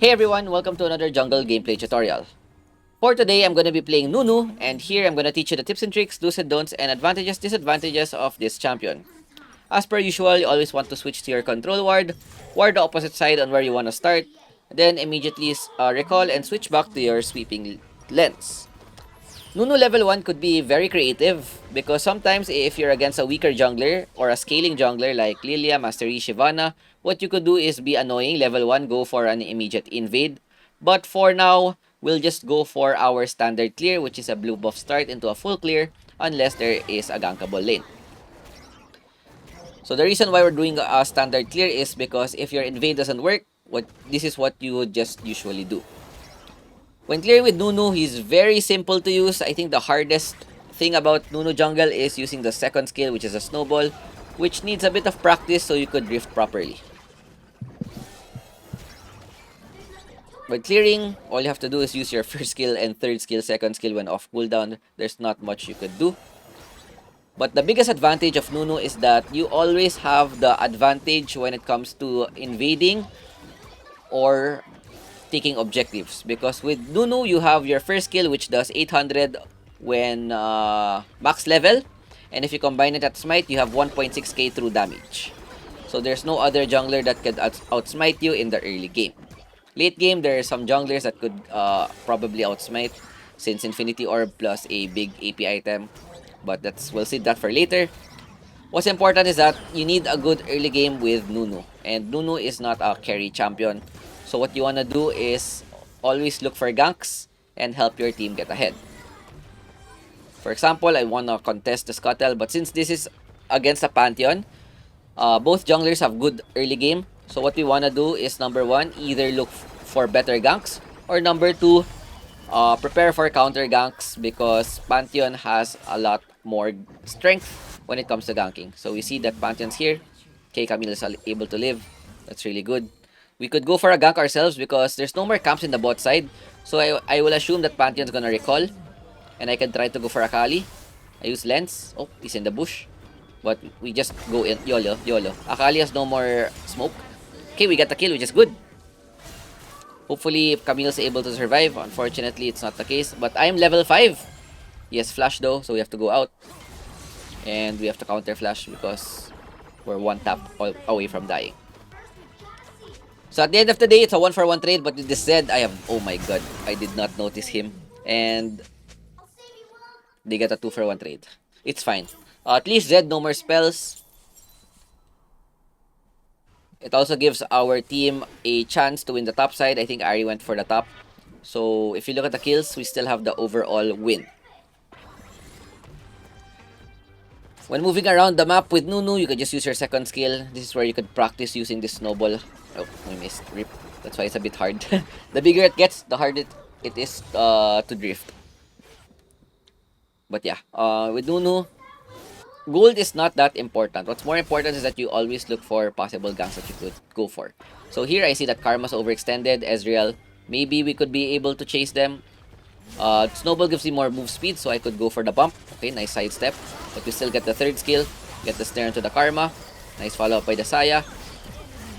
Hey everyone, welcome to another jungle gameplay tutorial. For today, I'm going to be playing Nunu, and here I'm going to teach you the tips and tricks, do's and don'ts, and advantages, disadvantages of this champion. As per usual, you always want to switch to your control ward the opposite side on where you want to start, then immediately recall and switch back to your sweeping lens. Nunu level 1 could be very creative because sometimes if you're against a weaker jungler or a scaling jungler like Lilia, Mastery, Shyvana, what you could do is be annoying. Level 1, go for an immediate invade. But for now, we'll just go for our standard clear, which is a blue buff start into a full clear unless there is a gankable lane. So the reason why we're doing a standard clear is because if your invade doesn't work, this is what you would just usually do. When clearing with Nunu, he's very simple to use. I think the hardest thing about Nunu jungle is using the second skill, which is a snowball, which needs a bit of practice so you could drift properly. When clearing, all you have to do is use your first skill and third skill, second skill when off cooldown. There's not much you could do. But the biggest advantage of Nunu is that you always have the advantage when it comes to invading or taking objectives, because with Nunu you have your first skill which does 800 when max level, and if you combine it at smite you have 1.6k through damage. So there's no other jungler that could outsmite you in the early game. Late game there are some junglers that could probably outsmite since Infinity Orb plus a big AP item, but we'll see that for later. What's important is that you need a good early game with Nunu, and Nunu is not a carry champion. So what you want to do is always look for ganks and help your team get ahead. For example, I want to contest the Scuttle, but since this is against a Pantheon, both junglers have good early game. So what we want to do is, number one, either look for better ganks, or number two, prepare for counter ganks, because Pantheon has a lot more strength when it comes to ganking. So we see that Pantheon's here. Okay, Camille is able to live. That's really good. We could go for a gank ourselves because there's no more camps in the bot side. So I will assume that Pantheon's gonna recall. And I can try to go for Akali. I use Lens. Oh, he's in the bush. But we just go in. YOLO. Akali has no more smoke. Okay, we got the kill, which is good. Hopefully Camille's able to survive. Unfortunately, it's not the case. But I'm level 5. He has flash though, so we have to go out. And we have to counter flash because we're one tap away from dying. So at the end of the day, it's a 1-for-1 trade, but with this Zed, oh my god, I did not notice him. And they get a 2-for-1 trade. It's fine. At least Zed no more spells. It also gives our team a chance to win the top side. I think Ari went for the top. So if you look at the kills, we still have the overall win. When moving around the map with Nunu, you can just use your second skill. This is where you could practice using this snowball. Oh, I missed. Rip. That's why it's a bit hard. The bigger it gets, the harder it is to drift. But yeah, with Nunu, gold is not that important. What's more important is that you always look for possible ganks that you could go for. So here I see that Karma's overextended. Ezreal, maybe we could be able to chase them. Snowball gives me more move speed, so I could go for the bump. Okay, nice sidestep. But we still get the third skill. Get the snare into the Karma. Nice follow up by the Saya.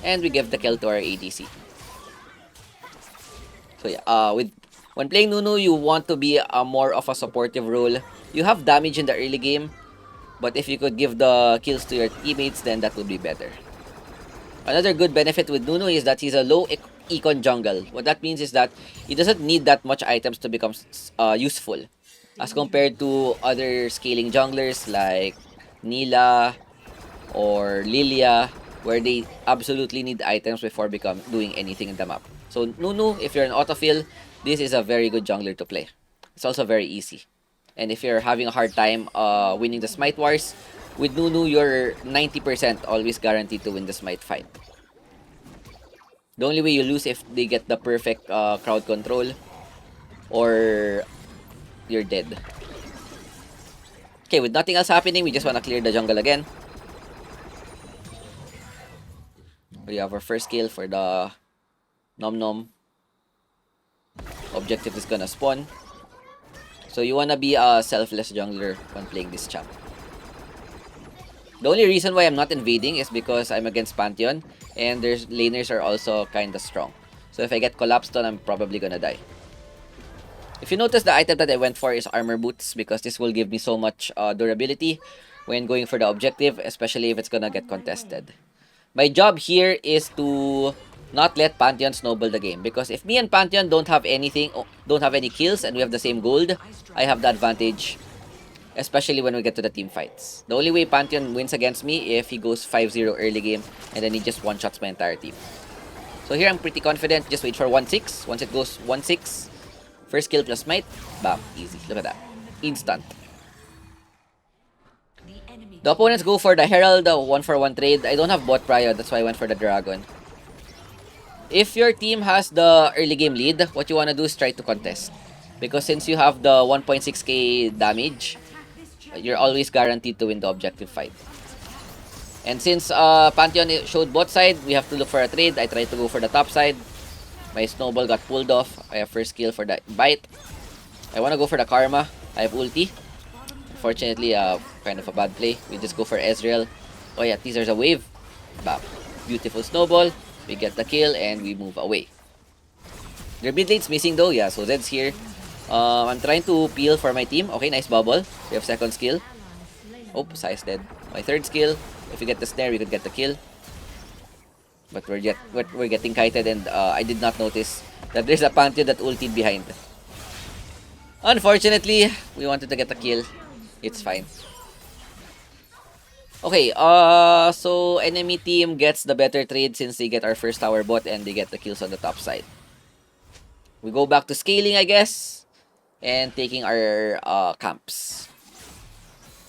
And we give the kill to our ADC. So yeah, when playing Nunu, you want to be more of a supportive role. You have damage in the early game, but if you could give the kills to your teammates, then that would be better. Another good benefit with Nunu is that he's a low econ jungle. What that means is that he doesn't need that much items to become useful, as compared to other scaling junglers like Nila or Lilia, where they absolutely need items before doing anything in the map. So Nunu, if you're an autofill, this is a very good jungler to play. It's also very easy. And if you're having a hard time winning the Smite Wars, with Nunu, you're 90% always guaranteed to win the Smite fight. The only way you lose if they get the perfect crowd control, or you're dead. Okay, with nothing else happening, we just want to clear the jungle again. We have our first kill for the Nom Nom. Objective is gonna spawn. So you wanna be a selfless jungler when playing this champ. The only reason why I'm not invading is because I'm against Pantheon, and their laners are also kinda strong. So if I get collapsed on, I'm probably gonna die. If you notice, the item that I went for is armor boots because this will give me so much durability when going for the objective, especially if it's gonna get contested. My job here is to not let Pantheon snowball the game, because if me and Pantheon don't have anything, don't have any kills, and we have the same gold, I have the advantage, especially when we get to the team fights. The only way Pantheon wins against me if he goes 5-0 early game and then he just one-shots my entire team. So here I'm pretty confident. Just wait for 1-6. Once it goes 1-6, first kill plus might, bam, easy. Look at that. Instant. The opponents go for the Herald, the 1-for-1 trade. I don't have bot prior, that's why I went for the Dragon. If your team has the early game lead, what you want to do is try to contest. Because since you have the 1.6k damage, you're always guaranteed to win the objective fight. And since Pantheon showed bot side, we have to look for a trade. I tried to go for the top side. My snowball got pulled off. I have first kill for the bite. I want to go for the Karma. I have ulti. Unfortunately, kind of a bad play. We just go for Ezreal. Oh yeah, at least there's a wave. Bam. Beautiful snowball. We get the kill and we move away. Their mid lane's missing though. Yeah, so Zed's here. I'm trying to peel for my team. Okay, nice bubble. We have second skill. Oh, Sai's dead. My third skill. If we get the snare, we could get the kill. But we're getting kited, and I did not notice that there's a Pantheon that ulted behind. Unfortunately, we wanted to get the kill. It's fine. Okay, so enemy team gets the better trade since they get our first tower bot and they get the kills on the top side. We go back to scaling, I guess, and taking our camps.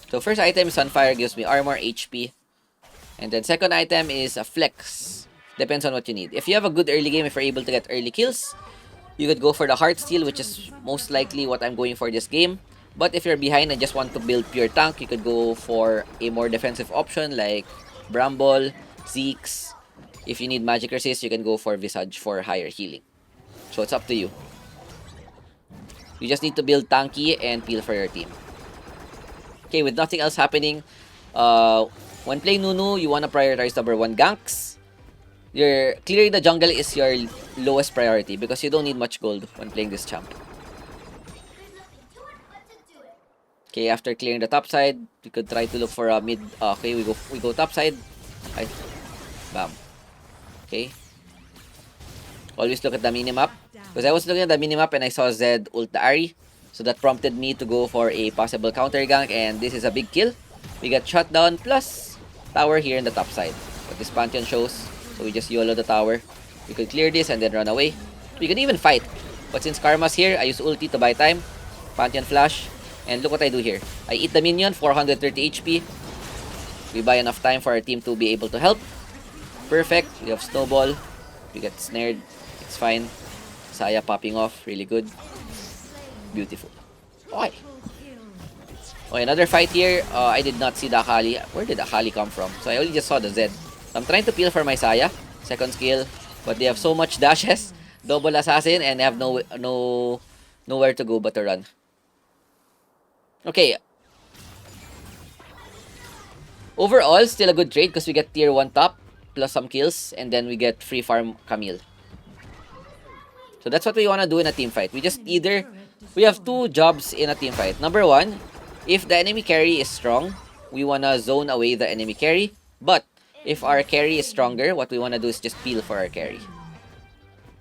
So first item, Sunfire, gives me armor, HP. And then second item is a flex. Depends on what you need. If you have a good early game, if you're able to get early kills, you could go for the Heartsteel, which is most likely what I'm going for this game. But if you're behind and just want to build pure tank, you could go for a more defensive option like Bramble, Zeke's. If you need magic resist, you can go for Visage for higher healing. So it's up to you. You just need to build tanky and peel for your team. Okay, with nothing else happening, when playing Nunu, you want to prioritize number 1 ganks. Clearing the jungle is your lowest priority because you don't need much gold when playing this champ. Okay, after clearing the top side, we could try to look for a mid. Okay, we go top side. Bam. Okay. Always look at the minimap. Because I was looking at the minimap and I saw Zed ult the Ahri. So that prompted me to go for a possible counter gank, and this is a big kill. We got shot down plus tower here in the top side. But this Pantheon shows, so we just YOLO the tower. We could clear this and then run away. We could even fight. But since Karma's here, I use ulti to buy time. Pantheon flash. And look what I do here. I eat the minion, 430 HP. We buy enough time for our team to be able to help. Perfect. We have snowball. We get snared. It's fine. Saya popping off. Really good. Beautiful. Okay. Okay, another fight here. I did not see the Akali. Where did the Akali come from? So I only just saw the Zed. I'm trying to peel for my Saya. Second skill. But they have so much dashes. Double assassin. And they have nowhere to go but to run. Okay. Overall, still a good trade because we get tier 1 top plus some kills. And then we get free farm Camille. So that's what we want to do in a team fight. We have 2 jobs in a team fight. Number 1, if the enemy carry is strong, we want to zone away the enemy carry. But if our carry is stronger, what we want to do is just peel for our carry.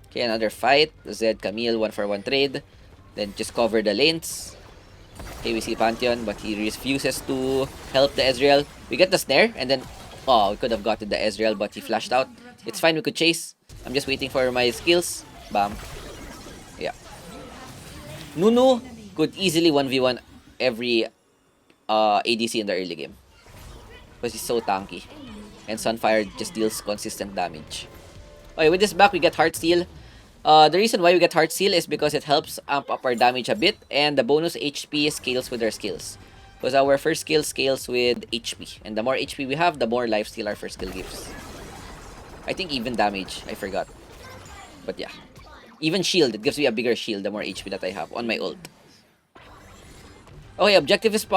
Okay, another fight. Zed, Camille, 1-for-1 trade. Then just cover the lanes. Okay, we see Pantheon, but he refuses to help the Ezreal. We get the snare, and then... Oh, we could have gotten the Ezreal, but he flashed out. It's fine, we could chase. I'm just waiting for my skills. Bam. Yeah. Nunu could easily 1v1 every ADC in the early game. Because he's so tanky. And Sunfire just deals consistent damage. Okay, with this back, we get Heartsteel. The reason why we get Heartsteel is because it helps amp up our damage a bit. And the bonus HP scales with our skills. Because our first skill scales with HP. And the more HP we have, the more lifesteal our first skill gives. I think even damage. I forgot. But yeah. Even shield. It gives me a bigger shield the more HP that I have on my ult. Okay, objective is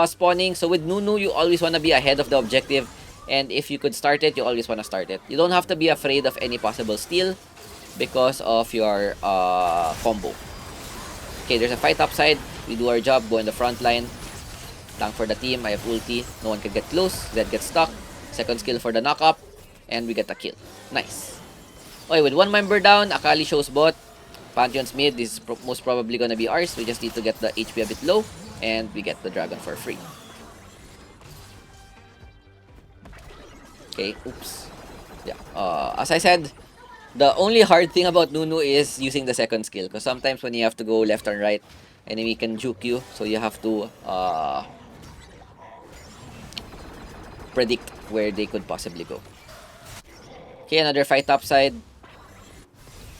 spawning. So with Nunu, you always want to be ahead of the objective. And if you could start it, you always want to start it. You don't have to be afraid of any possible steal. because of your combo. Okay, there's a fight upside. We do our job, go in the front line. Tank for the team. I have ulti. No one can get close. Zed gets stuck. Second skill for the knock-up. And we get a kill. Nice. Okay, with one member down, Akali shows bot. Pantheon's mid. This is most probably gonna be ours. We just need to get the HP a bit low. And we get the dragon for free. Okay, oops. Yeah, as I said, the only hard thing about Nunu is using the second skill. Because sometimes when you have to go left or right, enemy can juke you. So you have to predict where they could possibly go. Okay, another fight topside.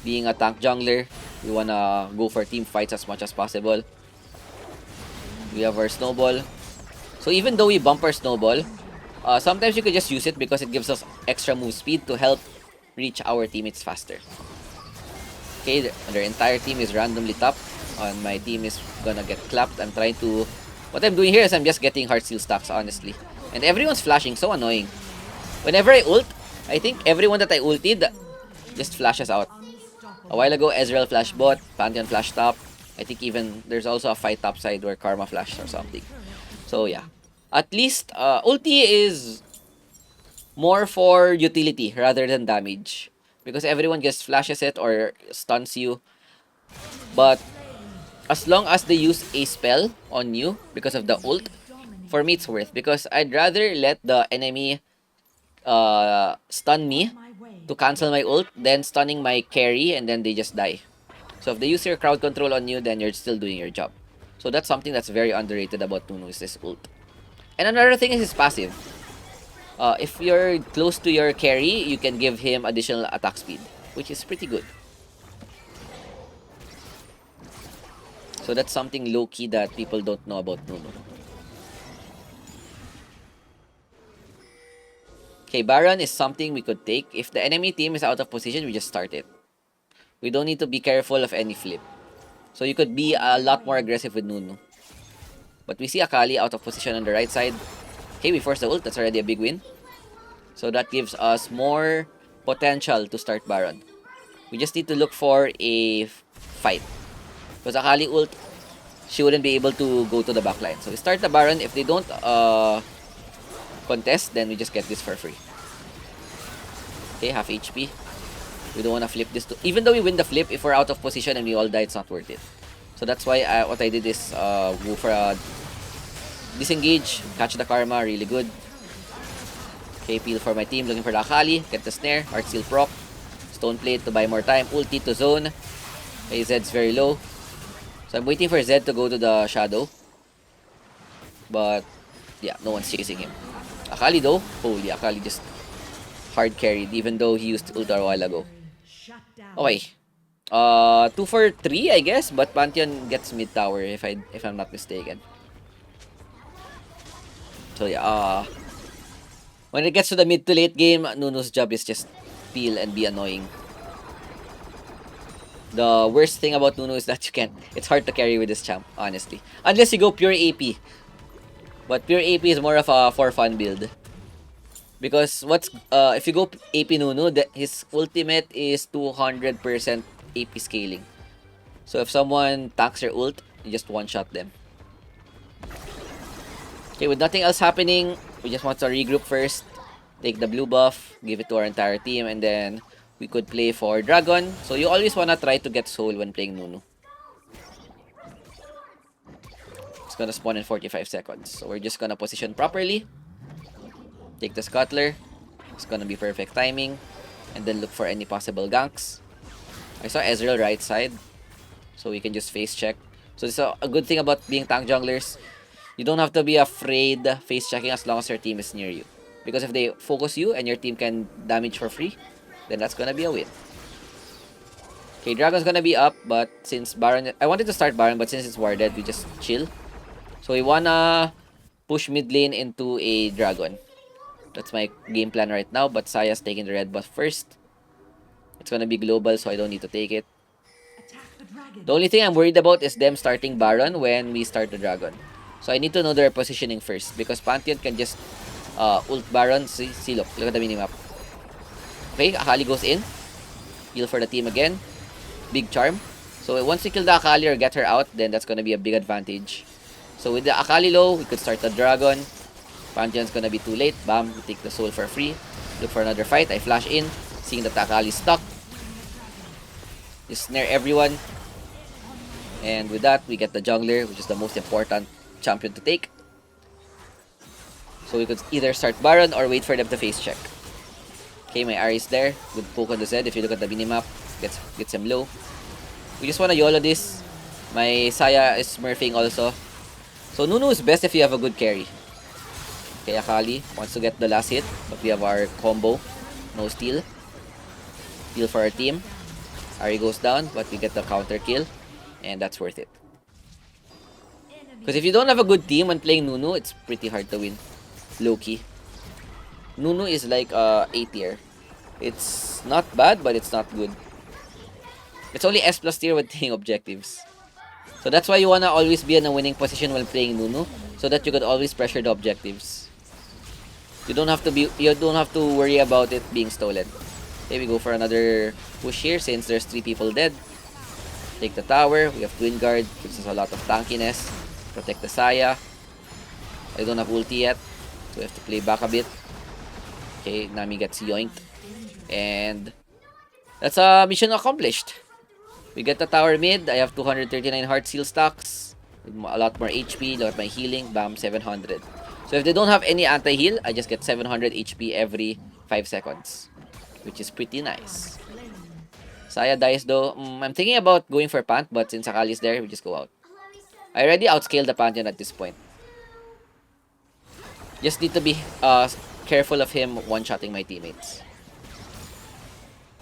Being a tank jungler, we wanna go for team fights as much as possible. We have our snowball. So even though we bump our snowball, sometimes you could just use it because it gives us extra move speed to help reach our teammates faster. Okay, their entire team is randomly top. And my team is gonna get clapped. I'm trying to... What I'm doing here is I'm just getting heart seal stacks, honestly. And everyone's flashing, so annoying. Whenever I ult, I think everyone that I ulted just flashes out. A while ago, Ezreal flashed bot, Pantheon flashed top. I think even there's also a fight top side where Karma flashed or something. So yeah. At least, ulti is more for utility rather than damage. Because everyone just flashes it or stuns you. But as long as they use a spell on you because of the ult, for me it's worth. Because I'd rather let the enemy stun me to cancel my ult than stunning my carry and then they just die. So if they use your crowd control on you, then you're still doing your job. So that's something that's very underrated about Nunu is this ult. And another thing is his passive. If you're close to your carry, you can give him additional attack speed, which is pretty good. So that's something low-key that people don't know about Nunu. Okay, Baron is something we could take. If the enemy team is out of position, we just start it. We don't need to be careful of any flip. So you could be a lot more aggressive with Nunu. But we see Akali out of position on the right side. Okay, we force the ult. That's already a big win. So that gives us more potential to start Baron. We just need to look for a fight. Because Akali ult, she wouldn't be able to go to the backline. So we start the Baron. If they don't contest, then we just get this for free. Okay, half HP. We don't want to flip this. Even though we win the flip, if we're out of position and we all die, it's not worth it. So that's why what I did is go for a disengage, catch the Karma, really good. Okay, peel for my team, looking for the Akali, get the snare, Heart Seal proc, Stone Plate to buy more time, ulti to zone. Okay, Zed's very low. So I'm waiting for Zed to go to the shadow. But, yeah, no one's chasing him. Akali though, holy, Akali just hard carried even though he used ult a while ago. Okay. 2 for 3, I guess, but Pantheon gets mid tower if I'm not mistaken. So yeah, when it gets to the mid to late game, Nunu's job is just peel and be annoying. The worst thing about Nunu is that it's hard to carry with this champ, honestly. Unless you go pure AP. But pure AP is more of a for fun build. Because if you go AP Nunu, his ultimate is 200% AP scaling. So if someone tanks your ult, you just one-shot them. Okay, with nothing else happening, we just want to regroup first. Take the blue buff, give it to our entire team, and then we could play for Dragon. So you always want to try to get soul when playing Nunu. It's gonna spawn in 45 seconds. So we're just gonna position properly. Take the Scuttler. It's gonna be perfect timing. And then look for any possible ganks. I saw Ezreal right side. So we can just face check. So this is a good thing about being tank junglers. You don't have to be afraid face checking as long as your team is near you. Because if they focus you and your team can damage for free, then that's gonna be a win. Okay, Dragon's gonna be up, but since Baron... I wanted to start Baron, but since it's warded, we just chill. So we wanna push mid lane into a Dragon. That's my game plan right now, but Saya's taking the red buff first. It's gonna be global, so I don't need to take it. The only thing I'm worried about is them starting Baron when we start the Dragon. So I need to know their positioning first, because Pantheon can just ult Baron. See, look at the minimap. Okay, Akali goes in. Heal for the team again. Big charm. So once we kill the Akali or get her out, then that's gonna be a big advantage. So with the Akali low, we could start the Dragon. Pantheon's gonna be too late. Bam, we take the soul for free. Look for another fight. I flash in, seeing that the Akali's stuck. Just snare everyone. And with that, we get the jungler, which is the most important champion to take. So we could either start Baron or wait for them to face check. Okay, my Ahri is there. Good poke on the Zed. If you look at the minimap, gets him low. We just want to YOLO this. My Saya is smurfing also. So Nunu is best if you have a good carry. Okay, Akali wants to get the last hit, but we have our combo. No steal. Heal for our team. Ahri goes down, but we get the counter kill. And that's worth it. Because if you don't have a good team when playing Nunu, it's pretty hard to win. Low-key. Nunu is like A tier. It's not bad, but it's not good. It's only S plus tier when playing objectives. So that's why you wanna always be in a winning position while playing Nunu, so that you could always pressure the objectives. You don't have to worry about it being stolen. Okay, we go for another push here since there's 3 people dead. Take the tower. We have Twin Guard, gives us a lot of tankiness. Protect the Saya. I don't have ulti yet, so we have to play back a bit. Okay, Nami gets yoinked. And that's a mission accomplished. We get the tower mid. I have 239 heart seal stacks. With a lot more HP. Look at my healing. Bam, 700. So if they don't have any anti-heal, I just get 700 HP every 5 seconds. Which is pretty nice. Saya dies though. I'm thinking about going for Pant, but since Akali is there, we just go out. I already outscaled the Pantheon at this point. Just need to be careful of him one-shotting my teammates.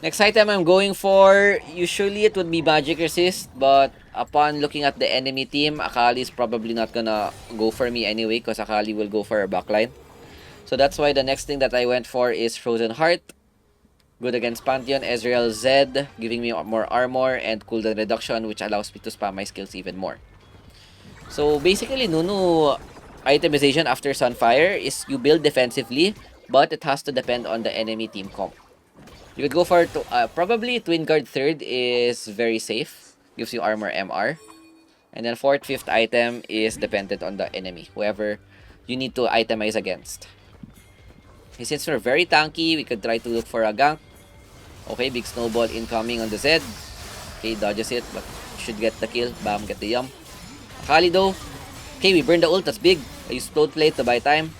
Next item I'm going for, usually it would be Magic Resist, but upon looking at the enemy team, Akali is probably not gonna go for me anyway, because Akali will go for a backline. So that's why the next thing that I went for is Frozen Heart. Good against Pantheon, Ezreal Zed, giving me more armor and cooldown reduction, which allows me to spam my skills even more. So basically, Nunu itemization after Sunfire is you build defensively, but it has to depend on the enemy team comp. You could go for probably Twin Guard 3rd is very safe, gives you armor MR. And then 4th, 5th item is dependent on the enemy, whoever you need to itemize against. Okay, since we're very tanky, we could try to look for a gank. Okay, big snowball incoming on the Zed. Okay, dodges it, but should get the kill. Bam, get the yum. Akali though. Okay, we burned the ult, that's big. I used float plate to buy time.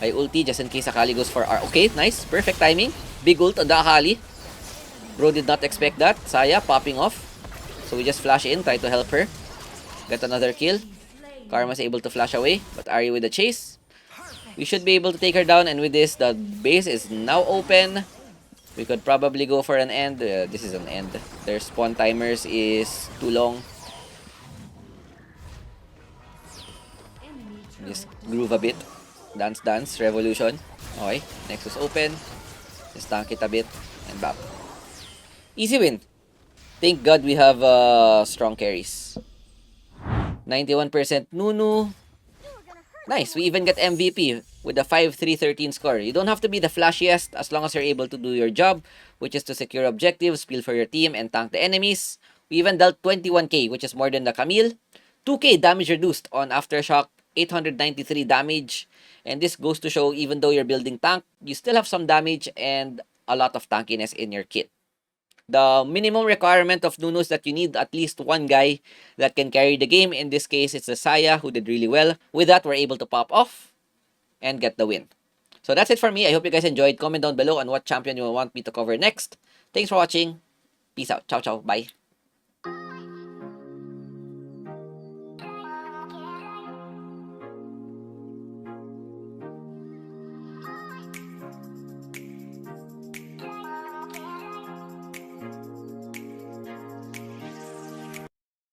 I ulti just in case Akali goes for R. Okay, nice. Perfect timing. Big ult on the Akali. Bro did not expect that. Saya popping off. So we just flash in, try to help her. Get another kill. Karma's able to flash away, but Ahri with the chase. We should be able to take her down, and with this, the base is now open. We could probably go for an end. This is an end. Their spawn timers is too long. Just groove a bit. Dance, dance, revolution. Okay, Nexus open. Just tank it a bit, and bam. Easy win. Thank God we have strong carries. 91% Nunu. Nice, we even get MVP with a 5-3-13 score. You don't have to be the flashiest as long as you're able to do your job, which is to secure objectives, spill for your team, and tank the enemies. We even dealt 21k, which is more than the Camille. 2k damage reduced on Aftershock, 893 damage. And this goes to show, even though you're building tank, you still have some damage and a lot of tankiness in your kit. The minimum requirement of Nunu is that you need at least one guy that can carry the game. In this case, it's the Saya, who did really well. With that, we're able to pop off and get the win. So that's it for me. I hope you guys enjoyed. Comment down below on what champion you want me to cover next. Thanks for watching. Peace out. Ciao, ciao. Bye.